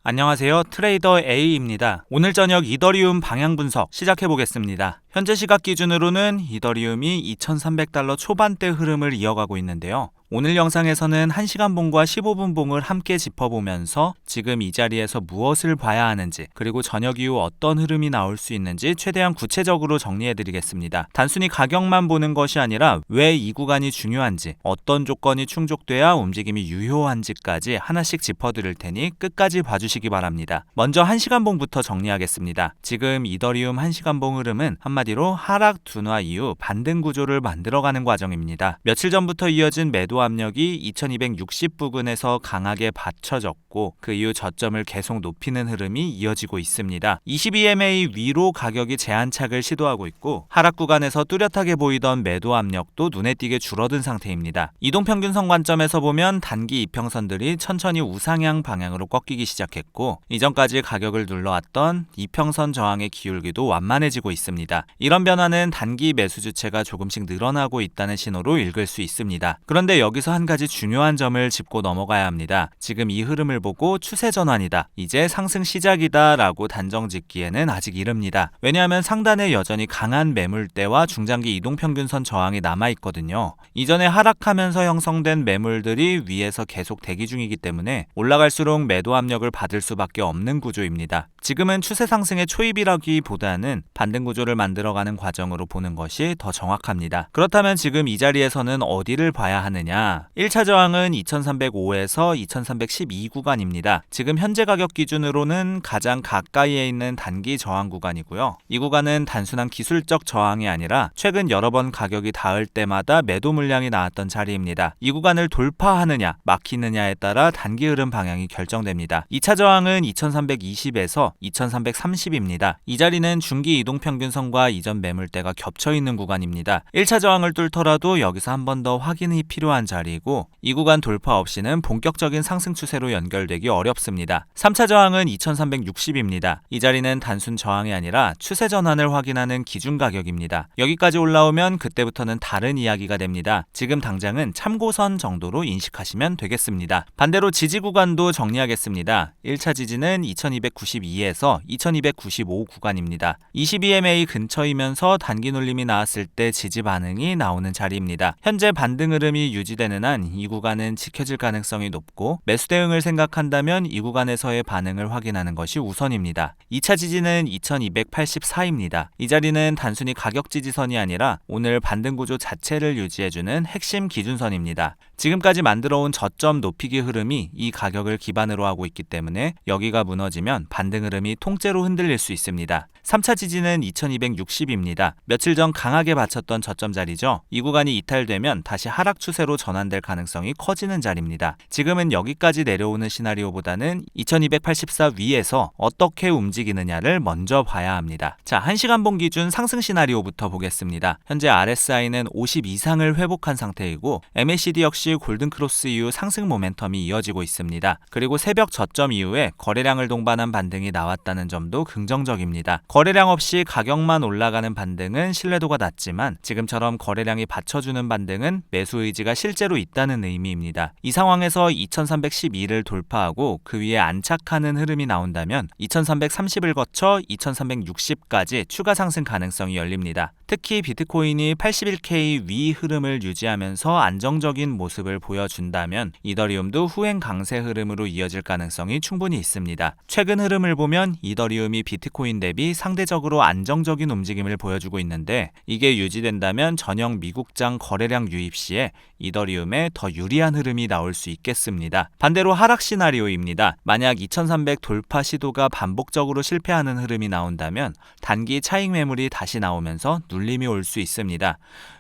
안녕하세요. 트레이더 A입니다. 오늘 저녁 이더리움 방향 분석 시작해 보겠습니다. 현재 시각 기준으로는 이더리움이 $2,300 초반대 흐름을 이어가고 있는데요. 오늘 영상에서는 1시간 봉과 15분 봉을 함께 짚어보면서 지금 이 자리에서 무엇을 봐야 하는지, 그리고 저녁 이후 어떤 흐름이 나올 수 있는지 최대한 구체적으로 정리해드리겠습니다. 단순히 가격만 보는 것이 아니라 왜 이 구간이 중요한지, 어떤 조건이 충족돼야 움직임이 유효한지까지 하나씩 짚어드릴 테니 끝까지 봐주시기 바랍니다. 먼저 1시간 봉부터 정리하겠습니다. 지금 이더리움 1시간 봉 흐름은 한마디로 하락 둔화 이후 반등 구조를 만들어가는 과정입니다. 며칠 전부터 이어진 매도 압력이 2260 부근에서 강하게 받쳐졌고, 그 이후 저점을 계속 높이는 흐름이 이어지고 있습니다. 22MA 위로 가격이 제한착을 시도하고 있고, 하락 구간에서 뚜렷하게 보이던 매도 압력도 눈에 띄게 줄어든 상태입니다. 이동평균선 관점에서 보면 단기 이평선들이 천천히 우상향 방향으로 꺾이기 시작했고, 이전까지 가격을 눌러왔던 이평선 저항의 기울기도 완만해지고 있습니다. 이런 변화는 단기 매수 주체가 조금씩 늘어나고 있다는 신호로 읽을 수 있습니다. 그런데 여기서 한 가지 중요한 점을 짚고 넘어가야 합니다. 지금 이 흐름을 보고 추세 전환이다, 이제 상승 시작이다 라고 단정 짓기에는 아직 이릅니다. 왜냐하면 상단에 여전히 강한 매물대와 중장기 이동평균선 저항이 남아있거든요. 이전에 하락하면서 형성된 매물들이 위에서 계속 대기 중이기 때문에 올라갈수록 매도 압력을 받을 수밖에 없는 구조입니다. 지금은 추세 상승의 초입이라기보다는 반등 구조를 만들어가는 과정으로 보는 것이 더 정확합니다. 그렇다면 지금 이 자리에서는 어디를 봐야 하느냐? 1차 저항은 2305에서 2312 구간입니다. 지금 현재 가격 기준으로는 가장 가까이에 있는 단기 저항 구간이고요. 이 구간은 단순한 기술적 저항이 아니라 최근 여러 번 가격이 닿을 때마다 매도 물량이 나왔던 자리입니다. 이 구간을 돌파하느냐 막히느냐에 따라 단기 흐름 방향이 결정됩니다. 2차 저항은 2320에서 2330입니다. 이 자리는 중기 이동평균선과 이전 매물대가 겹쳐있는 구간입니다. 1차 저항을 뚫더라도 여기서 한 번 더 확인이 필요한 자리이고, 이 구간 돌파 없이는 본격적인 상승 추세로 연결되기 어렵습니다. 3차 저항은 2360입니다. 이 자리는 단순 저항이 아니라 추세 전환을 확인하는 기준 가격입니다. 여기까지 올라오면 그때부터는 다른 이야기가 됩니다. 지금 당장은 참고선 정도로 인식하시면 되겠습니다. 반대로 지지 구간도 정리하겠습니다. 1차 지지는 2292에서 2295 구간입니다. 22MA 근처이면서 단기 눌림이 나왔을 때 지지 반응이 나오는 자리입니다. 현재 반등 흐름이 유지되는 한 이 구간은 지켜질 가능성이 높고, 매수 대응을 생각한다면 이 구간에서의 반응을 확인하는 것이 우선입니다. 2차 지지는 2284입니다. 이 자리는 단순히 가격 지지선이 아니라 오늘 반등 구조 자체를 유지해주는 핵심 기준선입니다. 지금까지 만들어온 저점 높이기 흐름이 이 가격을 기반으로 하고 있기 때문에 여기가 무너지면 반등 흐름이 통째로 흔들릴 수 있습니다. 3차 지지는 2260입니다. 며칠 전 강하게 받쳤던 저점 자리죠. 이 구간이 이탈되면 다시 하락 추세로 전환될 가능성이 커지는 자리입니다. 지금은 여기까지 내려오는 시나리오보다는 2284 위에서 어떻게 움직이느냐를 먼저 봐야 합니다. 자, 1시간 봉 기준 상승 시나리오부터 보겠습니다. 현재 RSI는 50 이상을 회복한 상태이고, MACD 역시 골든크로스 이후 상승 모멘텀이 이어지고 있습니다. 그리고 새벽 저점 이후에 거래량을 동반한 반등이 나왔다는 점도 긍정적입니다. 거래량 없이 가격만 올라가는 반등은 신뢰도가 낮지만, 지금처럼 거래량이 받쳐주는 반등은 매수 의지가 실제로 있다는 의미입니다. 이 상황에서 2312를 돌파하고 그 위에 안착하는 흐름이 나온다면 2330을 거쳐 2360까지 추가 상승 가능성이 열립니다. 특히 비트코인이 81K 위 흐름을 유지하면서 안정적인 모습을 보여준다면 이더리움도 후행 강세 흐름으로 이어질 가능성이 충분히 있습니다. 최근 흐름을 보면 이더리움이 비트코인 대비 상대적으로 안정적인 움직임을 보여주고 있는데, 이게 유지된다면 전형 미국장 거래량 유입 시에 이더리움에 더 유리한 흐름이 나올 수 있겠습니다. 반대로 하락 시나리오입니다. 만약 2300 돌파 시도가 반복적으로 실패하는 흐름이 나온다면 단기 차익 매물이 다시 나오면서 눌림이 올 수 있습니다.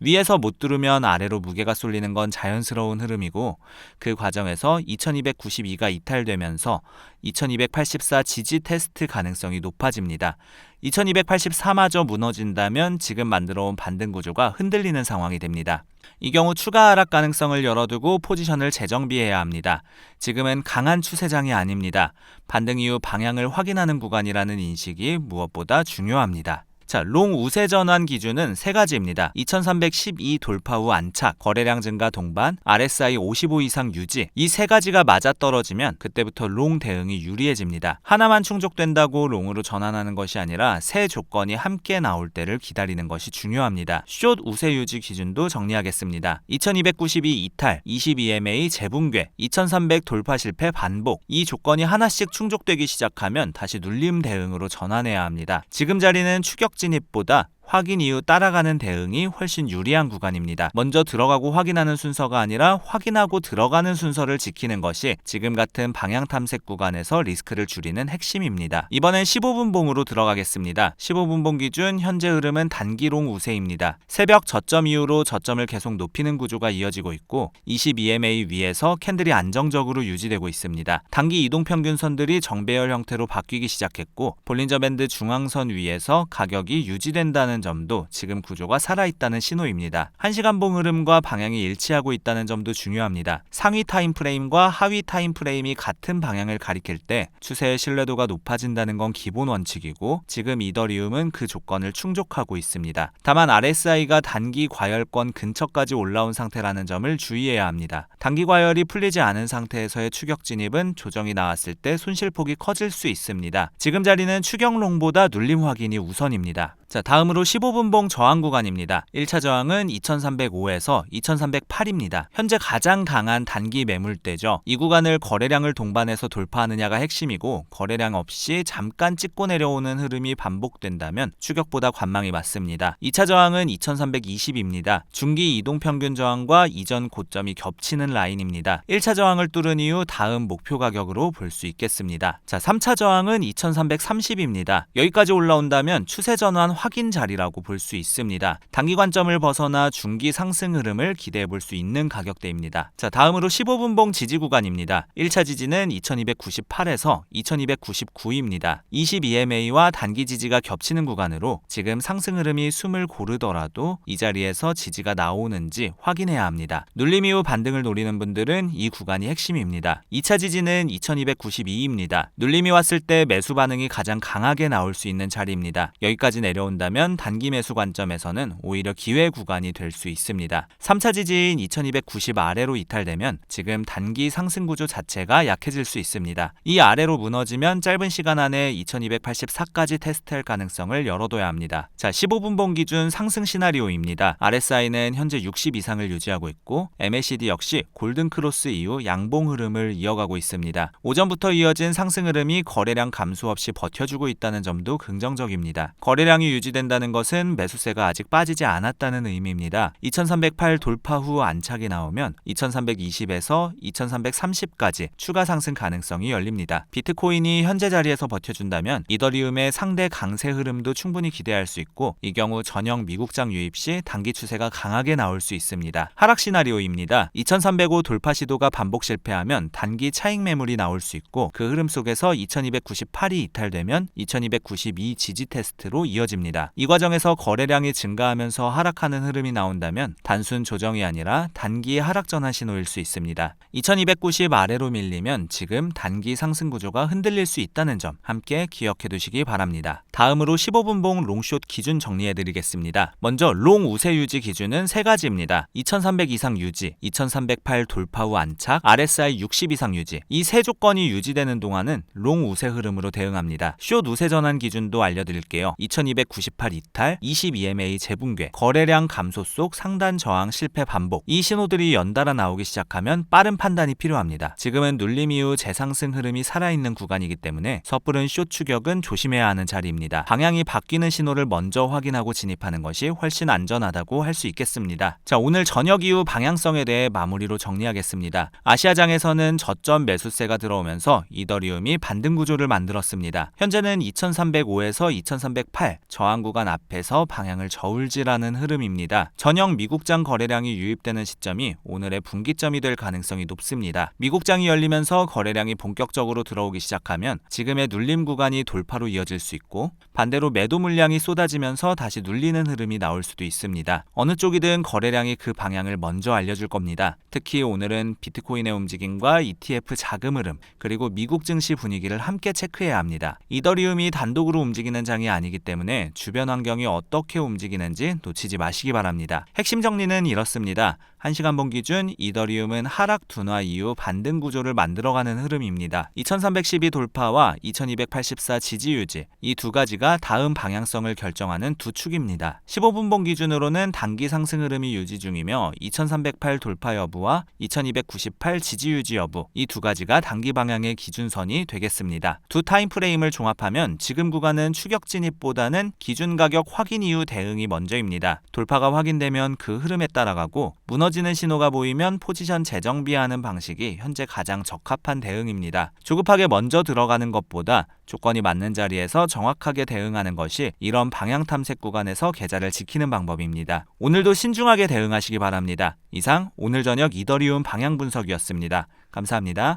위에서 못 뚫으면 아래로 무게가 쏠리는 건 자연스러운 흐름이고, 그 과정에서 2292가 이탈되면서 2284 지지 테스트 가능성이 높아집니다. 2284마저 무너진다면 지금 만들어온 반등 구조가 흔들리는 상황이 됩니다. 이 경우 추가 하락 가능성을 열어두고 포지션을 재정비해야 합니다. 지금은 강한 추세장이 아닙니다. 반등 이후 방향을 확인하는 구간이라는 인식이 무엇보다 중요합니다. 자, 롱 우세 전환 기준은 세 가지입니다. 2312 돌파 후 안착, 거래량 증가 동반, RSI 55 이상 유지. 이 세 가지가 맞아떨어지면 그때부터 롱 대응이 유리해집니다. 하나만 충족된다고 롱으로 전환하는 것이 아니라 세 조건이 함께 나올 때를 기다리는 것이 중요합니다. 숏 우세 유지 기준도 정리하겠습니다. 2292 이탈, 22MA 재붕괴, 2300 돌파 실패 반복. 이 조건이 하나씩 충족되기 시작하면 다시 눌림 대응으로 전환해야 합니다. 지금 자리는 추격 진입보다 확인 이후 따라가는 대응이 훨씬 유리한 구간입니다. 먼저 들어가고 확인하는 순서가 아니라 확인하고 들어가는 순서를 지키는 것이 지금 같은 방향 탐색 구간에서 리스크를 줄이는 핵심입니다. 이번엔 15분봉으로 들어가겠습니다. 15분봉 기준 현재 흐름은 단기롱 우세입니다. 새벽 저점 이후로 저점을 계속 높이는 구조가 이어지고 있고 22MA 위에서 캔들이 안정적으로 유지되고 있습니다. 단기 이동평균선들이 정배열 형태로 바뀌기 시작했고 볼린저 밴드 중앙선 위에서 가격이 유지된다는 점도 지금 구조가 살아있다는 신호입니다. 1시간봉 흐름과 방향이 일치하고 있다는 점도 중요합니다. 상위 타임프레임과 하위 타임프레임이 같은 방향을 가리킬 때 추세의 신뢰도가 높아진다는 건 기본 원칙이고 지금 이더리움은 그 조건을 충족하고 있습니다. 다만 RSI가 단기 과열권 근처까지 올라온 상태라는 점을 주의해야 합니다. 단기 과열이 풀리지 않은 상태에서의 추격 진입은 조정이 나왔을 때 손실폭이 커질 수 있습니다. 지금 자리는 추격롱보다 눌림 확인이 우선입니다. 자, 다음으로 15분봉 저항 구간입니다. 1차 저항은 2305에서 2308입니다. 현재 가장 강한 단기 매물대죠. 이 구간을 거래량을 동반해서 돌파하느냐가 핵심이고 거래량 없이 잠깐 찍고 내려오는 흐름이 반복된다면 추격보다 관망이 맞습니다. 2차 저항은 2320입니다. 중기 이동평균 저항과 이전 고점이 겹치는 라인입니다. 1차 저항을 뚫은 이후 다음 목표 가격으로 볼 수 있겠습니다. 자, 3차 저항은 2330입니다. 여기까지 올라온다면 추세 전환 확인 자리라고 볼 수 있습니다. 단기 관점을 벗어나 중기 상승 흐름을 기대해 볼 수 있는 가격대입니다. 자, 다음으로 15분봉 지지 구간입니다. 1차 지지는 2298에서 2299입니다. 22MA와 단기 지지가 겹치는 구간으로 지금 상승 흐름이 숨을 고르더라도 이 자리에서 지지가 나오는지 확인해야 합니다. 눌림 이후 반등을 노리는 분들은 이 구간이 핵심입니다. 2차 지지는 2292입니다. 눌림이 왔을 때 매수 반응이 가장 강하게 나올 수 있는 자리입니다. 여기까지 내려온다면 단기 매수 관점에서는 오히려 기회 구간이 될 수 있습니다. 3차 지지인 2290 아래로 이탈되면 지금 단기 상승 구조 자체가 약해질 수 있습니다. 이 아래로 무너지면 짧은 시간 안에 2284까지 테스트할 가능성을 열어둬야 합니다. 자, 15분봉 기준 상승 시나리오입니다. RSI는 현재 60 이상을 유지하고 있고 MACD 역시 골든 크로스 이후 양봉 흐름을 이어가고 있습니다. 오전부터 이어진 상승 흐름이 거래량 감소 없이 버텨주고 있다는 점도 긍정적입니다. 거래량이 유지된다는 것은 매수세가 아직 빠지지 않았다는 의미입니다. 2308 돌파 후 안착이 나오면 2320에서 2330까지 추가 상승 가능성이 열립니다. 비트코인이 현재 자리에서 버텨준다면 이더리움의 상대 강세 흐름도 충분히 기대할 수 있고 이 경우 전형 미국장 유입 시 단기 추세가 강하게 나올 수 있습니다. 하락 시나리오입니다. 2305 돌파 시도가 반복 실패하면 단기 차익 매물이 나올 수 있고 그 흐름 속에서 2298이 이탈되면 2292 지지 테스트로 이어집니다. 이 과정에서 거래량이 증가하면서 하락하는 흐름이 나온다면 단순 조정이 아니라 단기 하락 전환 신호일 수 있습니다. 2290 아래로 밀리면 지금 단기 상승 구조가 흔들릴 수 있다는 점 함께 기억해 두시기 바랍니다. 다음으로 15분봉 롱숏 기준 정리해 드리겠습니다. 먼저 롱 우세 유지 기준은 세 가지입니다. 2300 이상 유지, 2308 돌파 후 안착, RSI 60 이상 유지. 이 세 조건이 유지되는 동안은 롱 우세 흐름으로 대응합니다. 숏 우세 전환 기준도 알려드릴게요. 2298 이탈, 22MA 재붕괴, 거래량 감소 속 상단 저항 실패 반복. 이 신호들이 연달아 나오기 시작하면 빠른 판단이 필요합니다. 지금은 눌림 이후 재상승 흐름이 살아있는 구간이기 때문에 섣부른 숏 추격은 조심해야 하는 자리입니다. 방향이 바뀌는 신호를 먼저 확인하고 진입하는 것이 훨씬 안전하다고 할 수 있겠습니다. 자, 오늘 저녁 이후 방향성에 대해 마무리로 정리하겠습니다. 아시아장에서는 저점 매수세가 들어오면서 이더리움이 반등 구조를 만들었습니다. 현재는 2305에서 2308 저항 구간 앞에서 방향을 저울질하는 흐름입니다. 전형 미국장 거래량이 유입되는 시점이 오늘의 분기점이 될 가능성이 높습니다. 미국장이 열리면서 거래량이 본격적으로 들어오기 시작하면 지금의 눌림 구간이 돌파로 이어질 수 있고 반대로 매도 물량이 쏟아지면서 다시 눌리는 흐름이 나올 수도 있습니다. 어느 쪽이든 거래량이 그 방향을 먼저 알려줄 겁니다. 특히 오늘은 비트코인의 움직임과 ETF 자금 흐름 그리고 미국 증시 분위기를 함께 체크해야 합니다. 이더리움이 단독으로 움직이는 장이 아니기 때문에 주변 환경 환경이 어떻게 움직이는지 놓치지 마시기 바랍니다. 핵심 정리는 이렇습니다. 1시간봉 기준 이더리움은 하락 둔화 이후 반등 구조를 만들어가는 흐름입니다. 2312 돌파와 2284 지지 유지, 이 두 가지가 다음 방향성을 결정하는 두 축입니다. 15분봉 기준으로는 단기 상승 흐름이 유지 중이며 2308 돌파 여부와 2298 지지 유지 여부, 이 두 가지가 단기 방향의 기준선이 되겠습니다. 두 타임프레임을 종합하면 지금 구간은 추격 진입보다는 기준 가격 확인 이후 대응이 먼저입니다. 돌파가 확인되면 그 흐름에 따라가고 무너지는 신호가 보이면 포지션 재정비하는 방식이 현재 가장 적합한 대응입니다. 조급하게 먼저 들어가는 것보다 조건이 맞는 자리에서 정확하게 대응하는 것이 이런 방향 탐색 구간에서 계좌를 지키는 방법입니다. 오늘도 신중하게 대응하시기 바랍니다. 이상 오늘 저녁 이더리움 방향 분석이었습니다. 감사합니다.